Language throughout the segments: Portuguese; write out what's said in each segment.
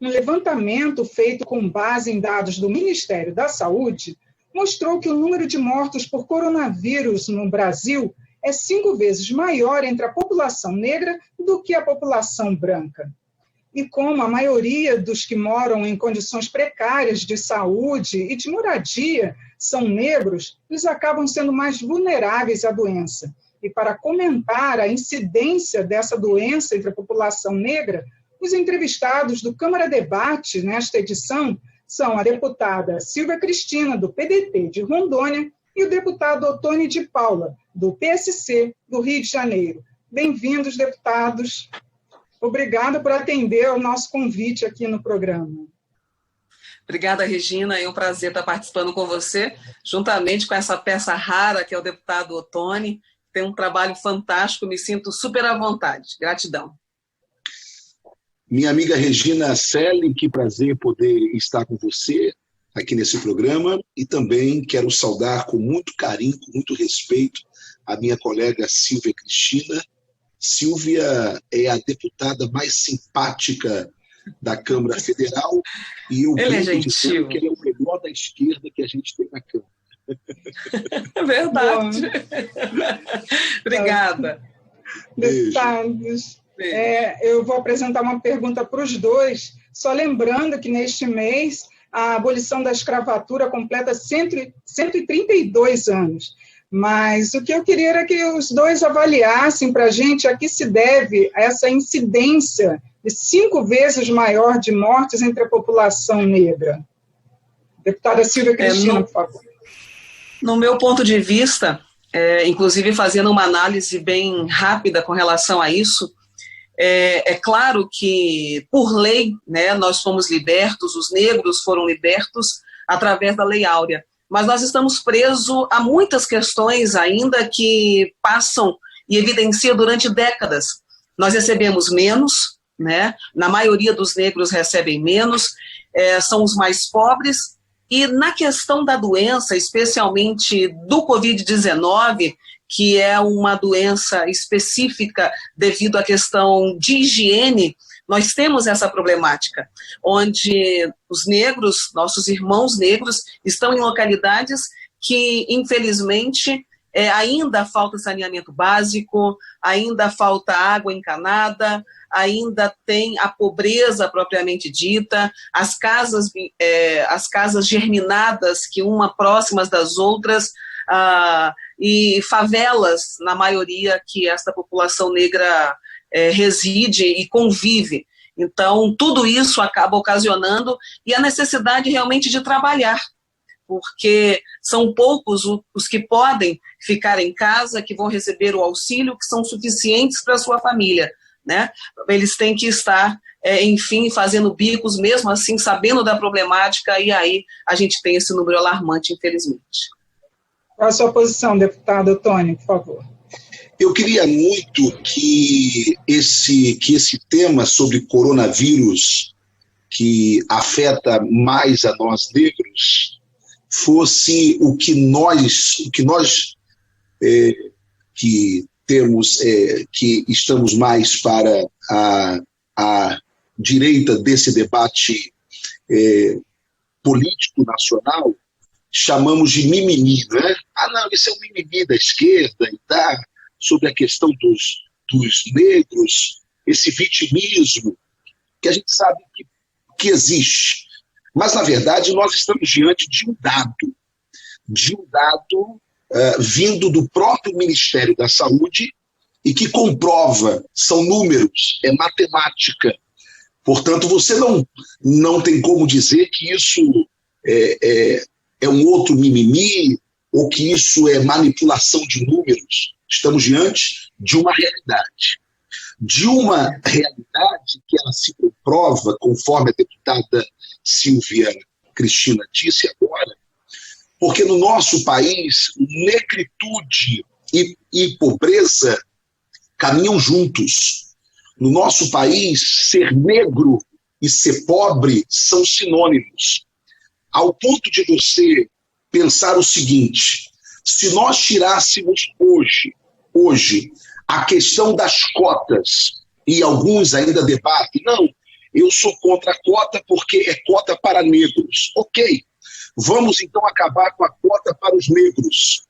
Um levantamento feito com base em dados do Ministério da Saúde mostrou que o número de mortos por coronavírus no Brasil é 5 vezes maior entre a população negra do que a população branca. E como a maioria dos que moram em condições precárias de saúde e de moradia são negros, eles acabam sendo mais vulneráveis à doença. E para comentar a incidência dessa doença entre a população negra, os entrevistados do Câmara Debate nesta edição são a deputada Silvia Cristina, do PDT de Rondônia, e o deputado Ottoni de Paula, do PSC do Rio de Janeiro. Bem-vindos, deputados. Obrigada por atender ao nosso convite aqui no programa. Obrigada, Regina. É um prazer estar participando com você, juntamente com essa peça rara que é o deputado Ottoni. Tem um trabalho fantástico, me sinto super à vontade. Gratidão. Minha amiga Regina Selle, que prazer poder estar com você aqui nesse programa, e também quero saudar com muito carinho, com muito respeito, a minha colega Silvia Cristina. Silvia é a deputada mais simpática da Câmara Federal e eu venho dizendo que ele é o melhor da esquerda que a gente tem na Câmara. É verdade. Obrigada. Deputados, eu vou apresentar uma pergunta para os dois, só lembrando que neste mês a abolição da escravatura completa 132 anos. Mas o que eu queria era que os dois avaliassem para a gente a que se deve essa incidência de 5 vezes maior de mortes entre a população negra. Deputada Silvia Cristina, por favor. No meu ponto de vista, inclusive fazendo uma análise bem rápida com relação a isso, é claro que, por lei, né, nós fomos libertos, os negros foram libertos através da Lei Áurea. Mas nós estamos presos a muitas questões ainda que passam e evidenciam durante décadas. Nós recebemos menos, né? Na maioria dos negros recebem menos, são os mais pobres, e na questão da doença, especialmente do Covid-19, que é uma doença específica devido à questão de higiene, nós temos essa problemática, onde os negros, nossos irmãos negros, estão em localidades que, infelizmente, ainda falta saneamento básico, ainda falta água encanada, ainda tem a pobreza propriamente dita, as casas germinadas, que uma próximas das outras, e favelas, na maioria, que esta população negra reside e convive. Então, tudo isso acaba ocasionando e a necessidade realmente de trabalhar, porque são poucos os que podem ficar em casa, que vão receber o auxílio, que são suficientes para a sua família, né? Eles têm que estar, enfim, fazendo bicos, mesmo assim, sabendo da problemática, e aí a gente tem esse número alarmante, infelizmente. Qual a sua posição, deputado Ottoni, por favor? Eu queria muito que esse tema sobre coronavírus, que afeta mais a nós negros, fosse o que nós que temos, que estamos mais para a direita desse debate político nacional, chamamos de mimimi, né? Não, isso é um mimimi da esquerda e tal, sobre a questão dos negros, esse vitimismo, que a gente sabe que existe. Mas, na verdade, nós estamos diante de um dado vindo do próprio Ministério da Saúde e que comprova, são números, é matemática. Portanto, você não tem como dizer que isso é um outro mimimi ou que isso é manipulação de números. Estamos diante de uma realidade. De uma realidade que ela se comprova, conforme a deputada Silvia Cristina disse agora, porque no nosso país, negritude e pobreza caminham juntos. No nosso país, ser negro e ser pobre são sinônimos. Ao ponto de você pensar o seguinte: se nós tirássemos hoje a questão das cotas, e alguns ainda debatem, não, eu sou contra a cota porque é cota para negros. Ok, vamos então acabar com a cota para os negros.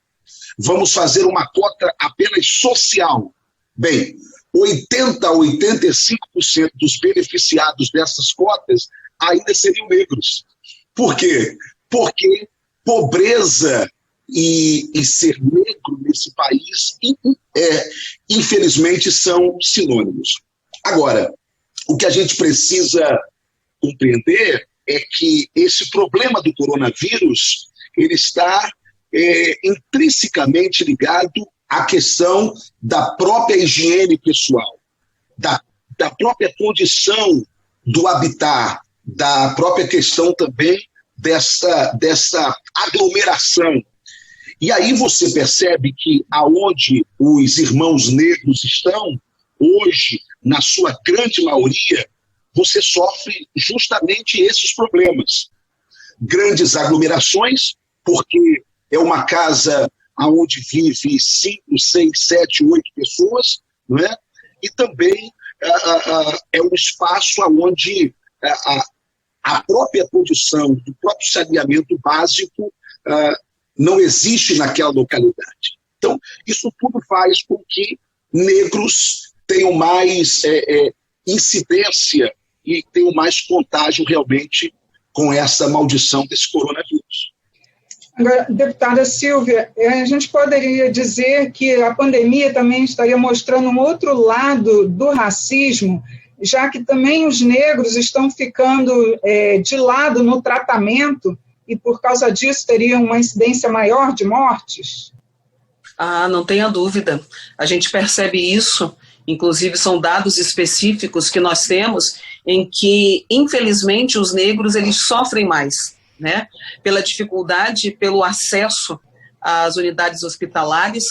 Vamos fazer uma cota apenas social. Bem, 80% a 85% dos beneficiados dessas cotas ainda seriam negros. Por quê? Porque pobreza e ser negro nesse país, infelizmente, são sinônimos. Agora, o que a gente precisa compreender é que esse problema do coronavírus ele está intrinsecamente ligado à questão da própria higiene pessoal, da própria condição do habitat, da própria questão também dessa aglomeração. E aí você percebe que aonde os irmãos negros estão, hoje, na sua grande maioria, você sofre justamente esses problemas. Grandes aglomerações, porque é uma casa onde vive 5, 6, 7, 8 pessoas, não é? E também é um espaço onde a própria condição do próprio saneamento básico não existe naquela localidade. Então, isso tudo faz com que negros tenham mais incidência e tenham mais contágio realmente com essa maldição desse coronavírus. Agora, deputada Silvia, a gente poderia dizer que a pandemia também estaria mostrando um outro lado do racismo, já que também os negros estão ficando de lado no tratamento e, por causa disso, teriam uma incidência maior de mortes? Ah, não tenha dúvida. A gente percebe isso, inclusive são dados específicos que nós temos em que, infelizmente, os negros eles sofrem mais, né? Pela dificuldade, pelo acesso às unidades hospitalares.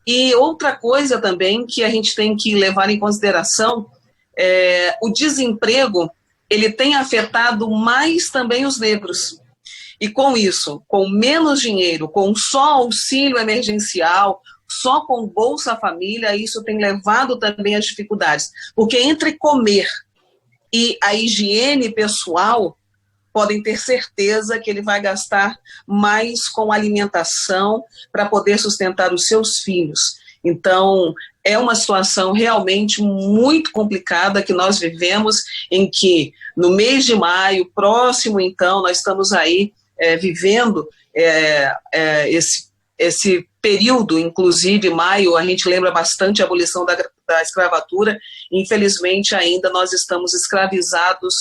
E outra coisa também que a gente tem que levar em consideração o desemprego, ele tem afetado mais também os negros. E com isso, com menos dinheiro, com só auxílio emergencial, só com Bolsa Família, isso tem levado também às dificuldades. Porque entre comer e a higiene pessoal, podem ter certeza que ele vai gastar mais com alimentação para poder sustentar os seus filhos. Então, é uma situação realmente muito complicada que nós vivemos, em que no mês de maio, próximo então, nós estamos aí vivendo esse período, inclusive maio, a gente lembra bastante a abolição da escravatura, infelizmente ainda nós estamos escravizados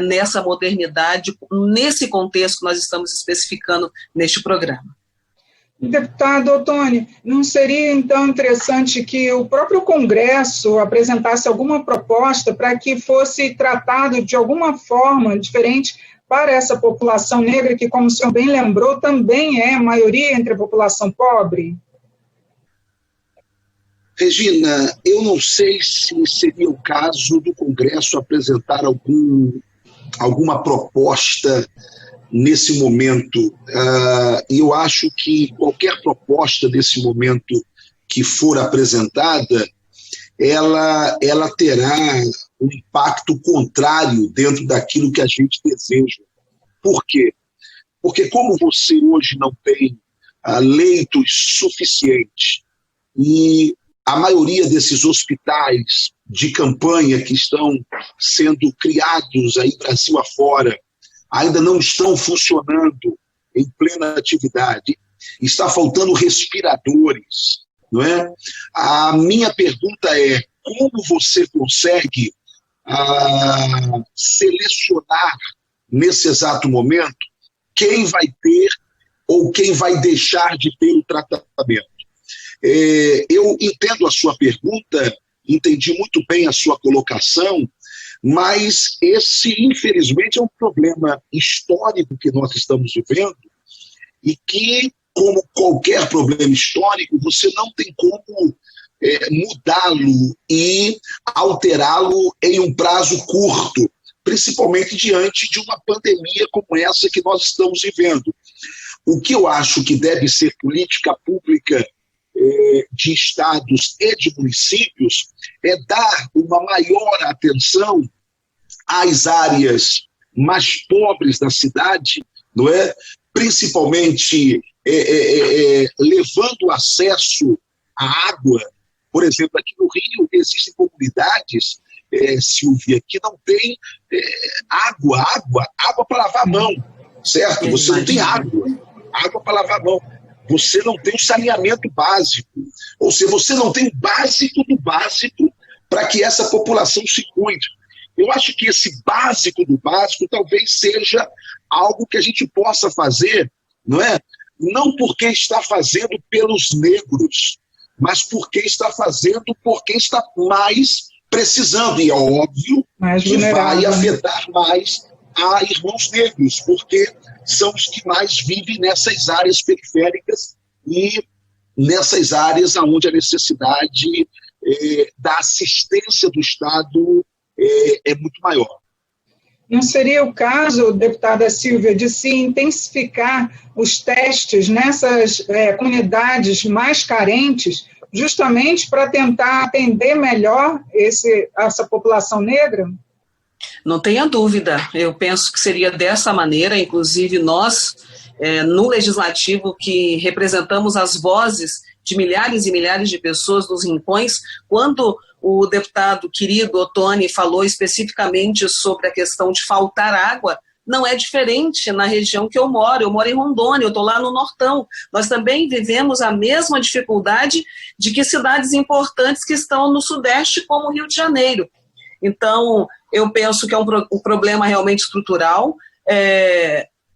nessa modernidade, nesse contexto que nós estamos especificando neste programa. Deputado Ottoni, não seria então interessante que o próprio Congresso apresentasse alguma proposta para que fosse tratado de alguma forma diferente para essa população negra, que, como o senhor bem lembrou, também é a maioria entre a população pobre? Regina, eu não sei se seria o caso do Congresso apresentar alguma proposta nesse momento. Eu acho que qualquer proposta nesse momento que for apresentada, ela terá um impacto contrário dentro daquilo que a gente deseja. Por quê? Porque como você hoje não tem leitos suficientes e a maioria desses hospitais de campanha que estão sendo criados aí Brasil afora ainda não estão funcionando em plena atividade, está faltando respiradores, não é? A minha pergunta é, como você consegue selecionar nesse exato momento quem vai ter ou quem vai deixar de ter o tratamento? Eu entendo a sua pergunta, entendi muito bem a sua colocação, mas esse, infelizmente, é um problema histórico que nós estamos vivendo e que, como qualquer problema histórico, você não tem como mudá-lo e alterá-lo em um prazo curto, principalmente diante de uma pandemia como essa que nós estamos vivendo. O que eu acho que deve ser política pública de estados e de municípios é dar uma maior atenção às áreas mais pobres da cidade, não é? Principalmente levando acesso à água. Por exemplo, aqui no Rio existem comunidades, Silvia, que não tem água para lavar a mão, certo? Você não tem água para lavar a mão. Você não tem o saneamento básico. Ou seja, você não tem o básico do básico para que essa população se cuide. Eu acho que esse básico do básico talvez seja algo que a gente possa fazer, não é? Não porque está fazendo pelos negros, mas porque está fazendo por quem está mais precisando. E é óbvio que vai afetar mais a irmãos negros, porque são os que mais vivem nessas áreas periféricas e nessas áreas onde a necessidade da assistência do Estado é muito maior. Não seria o caso, deputada Silvia, de se intensificar os testes nessas comunidades mais carentes, justamente para tentar atender melhor essa população negra? Não tenha dúvida, eu penso que seria dessa maneira, inclusive nós, no Legislativo, que representamos as vozes de milhares e milhares de pessoas nos rincões, quando o deputado querido Ottoni falou especificamente sobre a questão de faltar água, não é diferente na região que eu moro em Rondônia, eu estou lá no Nortão, nós também vivemos a mesma dificuldade de que cidades importantes que estão no Sudeste, como o Rio de Janeiro. Então, eu penso que é um problema realmente estrutural,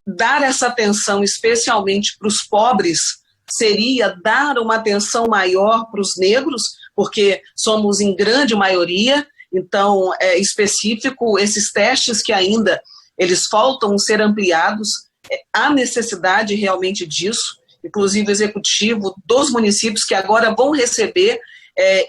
dar essa atenção especialmente para os pobres seria dar uma atenção maior para os negros, porque somos em grande maioria, então é específico, esses testes que ainda eles faltam ser ampliados, há necessidade realmente disso, inclusive o executivo dos municípios que agora vão receber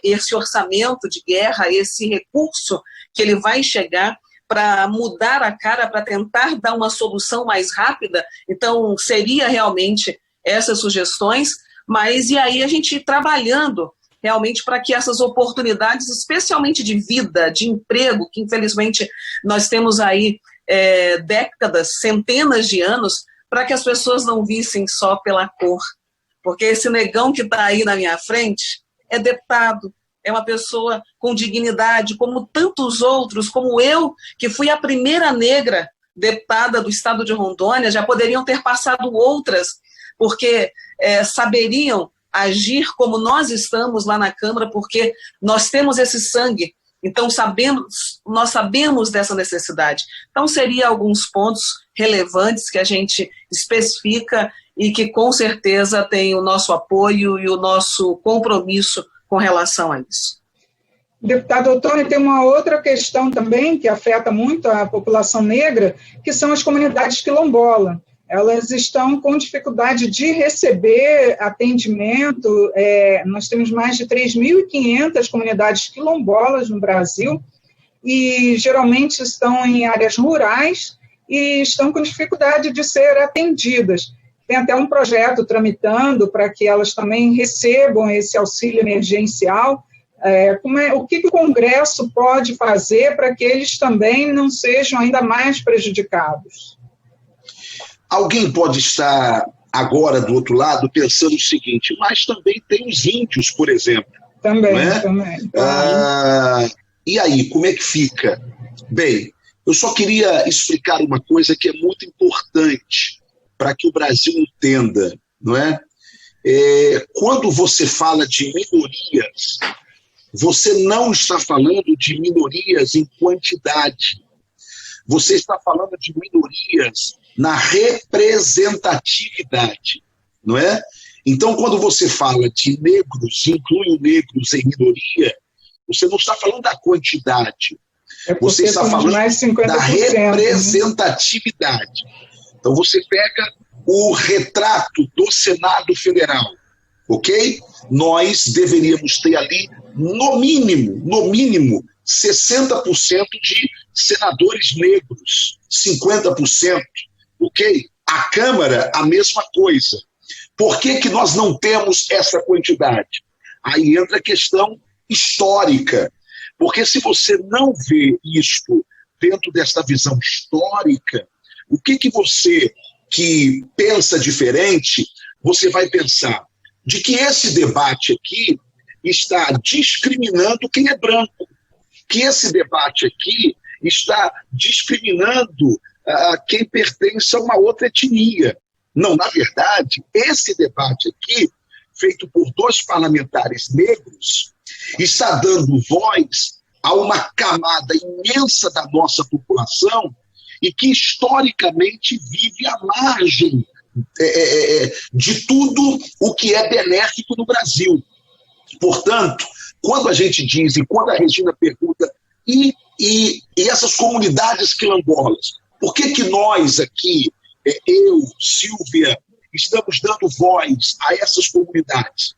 esse orçamento de guerra, esse recurso que ele vai chegar para mudar a cara, para tentar dar uma solução mais rápida, então seria realmente essas sugestões, mas e aí a gente ir trabalhando realmente para que essas oportunidades, especialmente de vida, de emprego, que infelizmente nós temos aí décadas, centenas de anos, para que as pessoas não vissem só pela cor. Porque esse negão que está aí na minha frente é deputado, é uma pessoa com dignidade, como tantos outros, como eu, que fui a primeira negra deputada do estado de Rondônia, já poderiam ter passado outras, porque saberiam agir como nós estamos lá na Câmara, porque nós temos esse sangue, então nós sabemos dessa necessidade. Então, seria alguns pontos relevantes que a gente especifica e que, com certeza, tem o nosso apoio e o nosso compromisso com relação a isso. Deputado Ottoni, tem uma outra questão também que afeta muito a população negra, que são as comunidades quilombolas. Elas estão com dificuldade de receber atendimento. Nós temos mais de 3.500 comunidades quilombolas no Brasil e geralmente estão em áreas rurais e estão com dificuldade de ser atendidas. Tem até um projeto tramitando para que elas também recebam esse auxílio emergencial. O que o Congresso pode fazer para que eles também não sejam ainda mais prejudicados? Alguém pode estar agora do outro lado pensando o seguinte, mas também tem os índios, por exemplo. Também. E aí, como é que fica? Bem, eu só queria explicar uma coisa que é muito importante para que o Brasil entenda, não é? Quando você fala de minorias, você não está falando de minorias em quantidade. Você está falando de minorias na representatividade, não é? Então, quando você fala de negros, inclui negros em minoria, você não está falando da quantidade, você está falando da representatividade. Né? Então, você pega o retrato do Senado Federal, ok? Nós deveríamos ter ali, no mínimo, 60% de senadores negros, 50%. Ok? A Câmara, a mesma coisa. Por que nós não temos essa quantidade? Aí entra a questão histórica. Porque se você não vê isto dentro desta visão histórica, o que você que pensa diferente, você vai pensar de que esse debate aqui está discriminando quem é branco, que esse debate aqui está discriminando quem pertence a uma outra etnia. Não, na verdade, esse debate aqui, feito por 2 parlamentares negros, está dando voz a uma camada imensa da nossa população e que historicamente vive à margem de tudo o que é benéfico no Brasil. Portanto, quando a gente diz, e quando a Regina pergunta, e essas comunidades quilombolas, por que nós aqui, eu, Silvia, estamos dando voz a essas comunidades?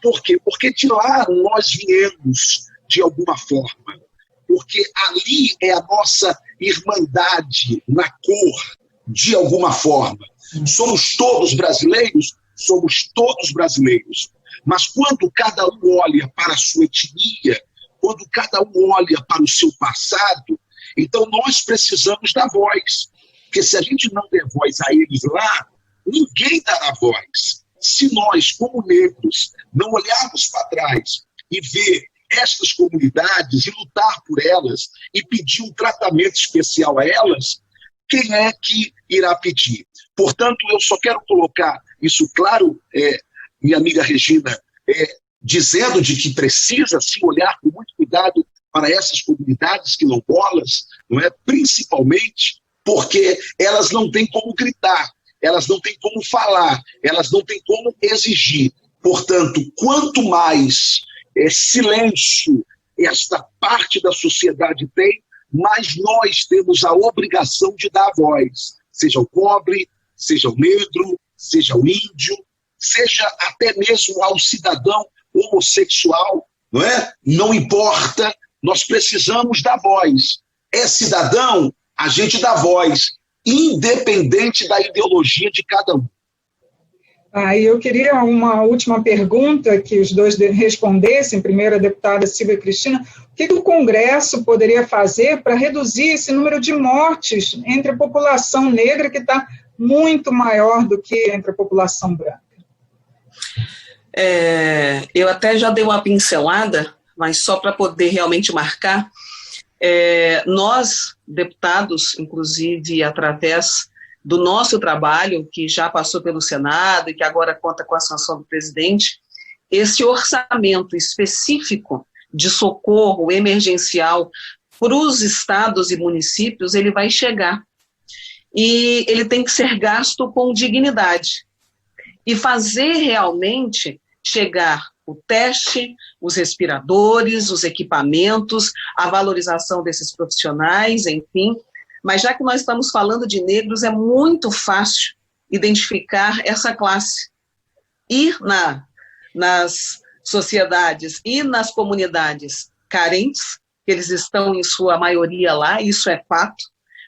Por quê? Porque de lá nós viemos de alguma forma. Porque ali é a nossa irmandade na cor, de alguma forma. Somos todos brasileiros? Somos todos brasileiros. Mas quando cada um olha para a sua etnia, quando cada um olha para o seu passado, então nós precisamos dar voz. Porque se a gente não der voz a eles lá, ninguém dará voz. Se nós, como negros, não olharmos para trás e ver estas comunidades e lutar por elas e pedir um tratamento especial a elas, quem é que irá pedir? Portanto, eu só quero colocar isso claro, minha amiga Regina, dizendo de que precisa se olhar com muito cuidado para essas comunidades quilombolas, não é? Principalmente porque elas não têm como gritar, elas não têm como falar, elas não têm como exigir. Portanto, quanto mais silêncio esta parte da sociedade tem, mas nós temos a obrigação de dar voz, seja o pobre, seja o negro, seja o índio, seja até mesmo ao cidadão homossexual, não é? Não importa, nós precisamos dar voz. É cidadão, a gente dá voz, independente da ideologia de cada um. Eu queria uma última pergunta que os dois respondessem. Primeiro, a deputada Silvia Cristina, o que o Congresso poderia fazer para reduzir esse número de mortes entre a população negra, que está muito maior do que entre a população branca? Eu até já dei uma pincelada, mas só para poder realmente marcar, nós, deputados, inclusive através do nosso trabalho, que já passou pelo Senado e que agora conta com a sanção do presidente, esse orçamento específico de socorro emergencial para os estados e municípios, ele vai chegar. E ele tem que ser gasto com dignidade. E fazer realmente chegar o teste, os respiradores, os equipamentos, a valorização desses profissionais, enfim. Mas já que nós estamos falando de negros, é muito fácil identificar essa classe. Ir nas sociedades e nas comunidades carentes, eles estão em sua maioria lá, isso é fato,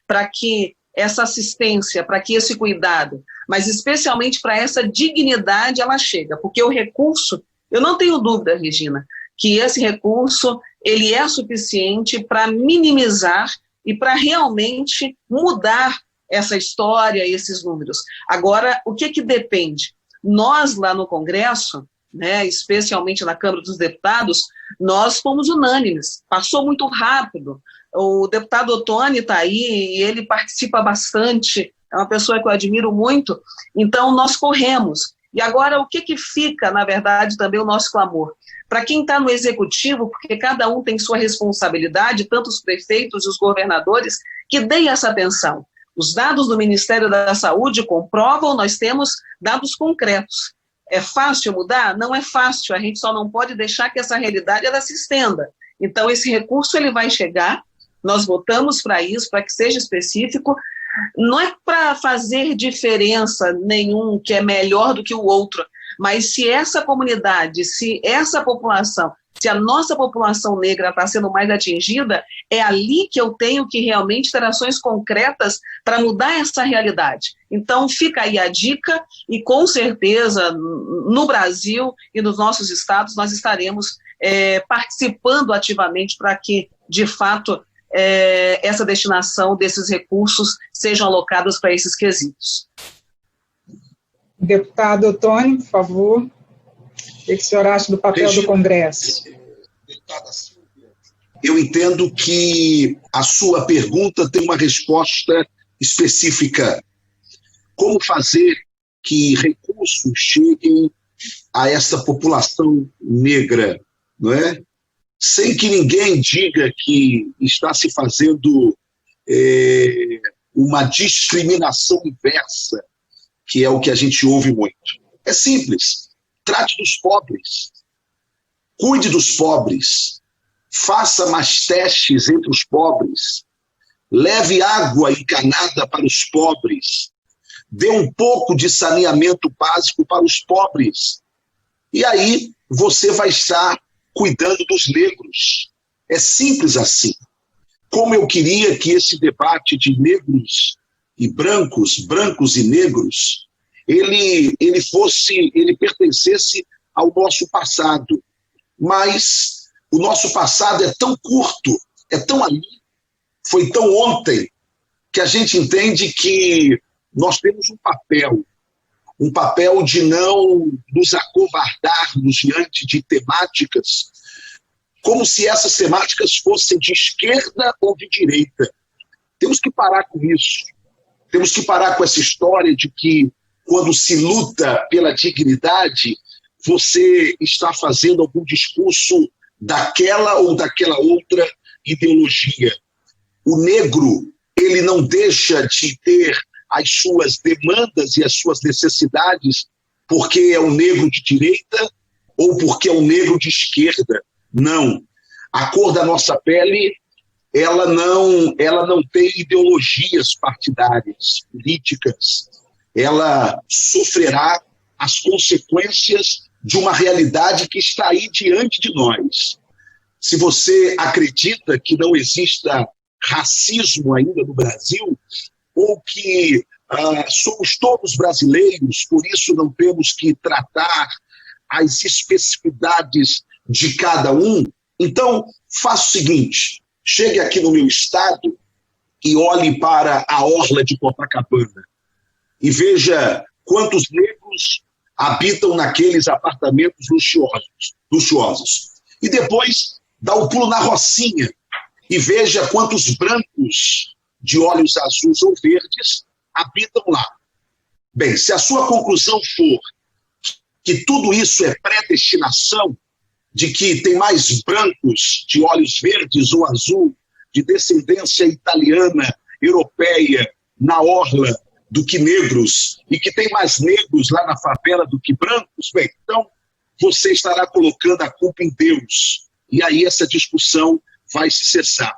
para que essa assistência, para que esse cuidado, mas especialmente para essa dignidade, ela chega. Porque o recurso, eu não tenho dúvida, Regina, que esse recurso ele é suficiente para minimizar e para realmente mudar essa história, esses números. Agora, o que depende? Nós, lá no Congresso, né, especialmente na Câmara dos Deputados, nós fomos unânimes, passou muito rápido. O deputado Ottoni está aí e ele participa bastante, é uma pessoa que eu admiro muito, então nós corremos. E agora, o que fica, na verdade, também o nosso clamor? Para quem está no executivo, porque cada um tem sua responsabilidade, tanto os prefeitos e os governadores, que deem essa atenção. Os dados do Ministério da Saúde comprovam, nós temos dados concretos. É fácil mudar? Não é fácil, a gente só não pode deixar que essa realidade ela se estenda. Então, esse recurso ele vai chegar, nós votamos para isso, para que seja específico. Não é para fazer diferença nenhum que é melhor do que o outro, mas se essa comunidade, se essa população, se a nossa população negra está sendo mais atingida, é ali que eu tenho que realmente ter ações concretas para mudar essa realidade. Então fica aí a dica e com certeza no Brasil e nos nossos estados nós estaremos participando ativamente para que, de fato, essa destinação desses recursos sejam alocados para esses quesitos. Deputado Ottoni, por favor, o que o senhor acha do papel do Congresso? Deputada Silvia, eu entendo que a sua pergunta tem uma resposta específica. Como fazer que recursos cheguem a essa população negra, não é? Sem que ninguém diga que está se fazendo uma discriminação inversa, que é o que a gente ouve muito. É simples. Trate dos pobres. Cuide dos pobres. Faça mais testes entre os pobres. Leve água encanada para os pobres. Dê um pouco de saneamento básico para os pobres. E aí você vai estar cuidando dos negros. É simples assim. Como eu queria que esse debate de negros e brancos e negros, ele pertencesse ao nosso passado. Mas o nosso passado é tão curto, é tão ali, foi tão ontem, que a gente entende que nós temos um papel de não nos acovardarmos diante de temáticas, como se essas temáticas fossem de esquerda ou de direita. Temos que parar com isso. Temos que parar com essa história de que, quando se luta pela dignidade, você está fazendo algum discurso daquela ou daquela outra ideologia. O negro, ele não deixa de ter as suas demandas e as suas necessidades porque é um negro de direita ou porque é um negro de esquerda. Não. A cor da nossa pele, ela não tem ideologias partidárias, políticas. Ela sofrerá as consequências de uma realidade que está aí diante de nós. Se você acredita que não exista racismo ainda no Brasil, ou que somos todos brasileiros, por isso não temos que tratar as especificidades de cada um, então faça o seguinte: chegue aqui no meu estado e olhe para a orla de Copacabana e veja quantos negros habitam naqueles apartamentos luxuosos. E depois dá um pulo na Rocinha e veja quantos brancos de olhos azuis ou verdes habitam lá. Bem, se a sua conclusão for que tudo isso é predestinação, de que tem mais brancos de olhos verdes ou azul, de descendência italiana, europeia, na orla, do que negros, e que tem mais negros lá na favela do que brancos, bem, então você estará colocando a culpa em Deus. E aí essa discussão vai se cessar.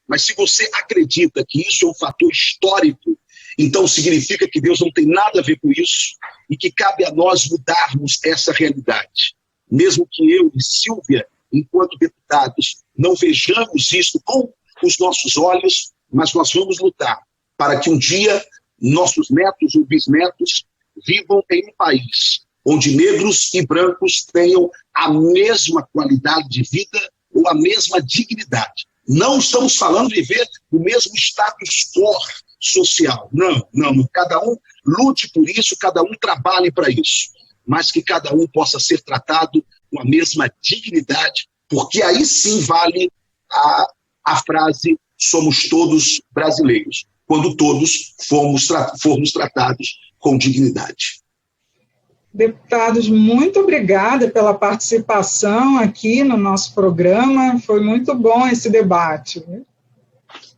Mas se você acredita que isso é um fator histórico, então significa que Deus não tem nada a ver com isso e que cabe a nós mudarmos essa realidade. Mesmo que eu e Silvia, enquanto deputados, não vejamos isso com os nossos olhos, mas nós vamos lutar para que um dia nossos netos ou bisnetos vivam em um país onde negros e brancos tenham a mesma qualidade de vida ou a mesma dignidade. Não estamos falando de viver no mesmo status quo social. Não. Cada um lute por isso, cada um trabalhe para isso. Mas que cada um possa ser tratado com a mesma dignidade, porque aí sim vale a frase "somos todos brasileiros", quando todos formos tratados com dignidade. Deputados, muito obrigada pela participação aqui no nosso programa. Foi muito bom esse debate.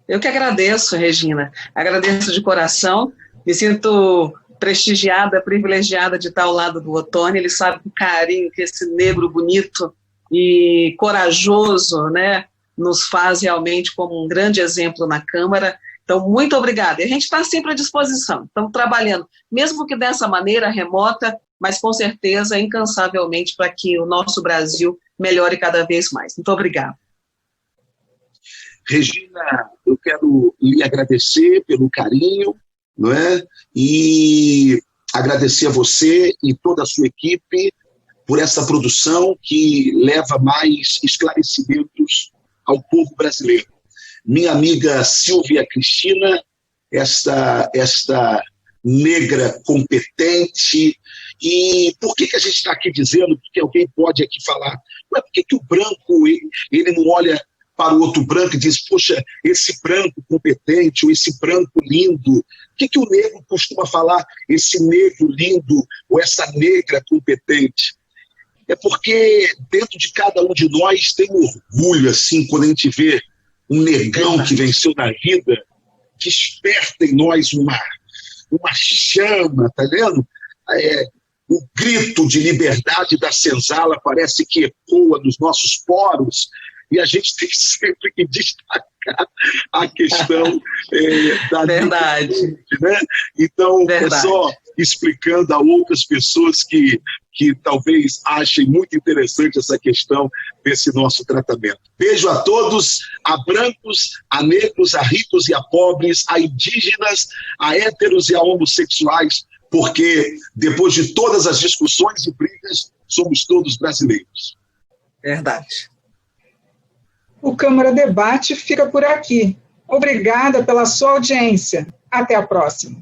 Eu que agradeço, Regina. Agradeço de coração. Me sinto prestigiada, privilegiada de estar ao lado do Ottoni. Ele sabe o carinho que esse negro bonito e corajoso, né, nos faz realmente como um grande exemplo na Câmara. Então, muito obrigada. E a gente está sempre à disposição. Estamos trabalhando, mesmo que dessa maneira remota, mas com certeza, incansavelmente, para que o nosso Brasil melhore cada vez mais. Muito obrigada. Regina, eu quero lhe agradecer pelo carinho, não é? E agradecer a você e toda a sua equipe por essa produção que leva mais esclarecimentos ao povo brasileiro. minha amiga Silvia Cristina, esta negra competente. E por que a gente está aqui dizendo? Porque alguém pode aqui falar, não é porque que o branco ele não olha para o outro branco e diz, poxa, esse branco competente, ou esse branco lindo. O que o negro costuma falar, esse negro lindo, ou essa negra competente? É porque dentro de cada um de nós tem um orgulho, assim, quando a gente vê um negão que venceu na vida, que desperta em nós uma chama, tá vendo? O grito de liberdade da senzala parece que ecoa nos nossos poros, e a gente tem sempre que destacar a questão da verdade, liberdade, né? Então, verdade. Só explicando a outras pessoas que talvez achem muito interessante essa questão desse nosso tratamento. Beijo a todos, a brancos, a negros, a ricos e a pobres, a indígenas, a héteros e a homossexuais, porque depois de todas as discussões e brigas, somos todos brasileiros. Verdade. O Câmara Debate fica por aqui. Obrigada pela sua audiência. Até a próxima.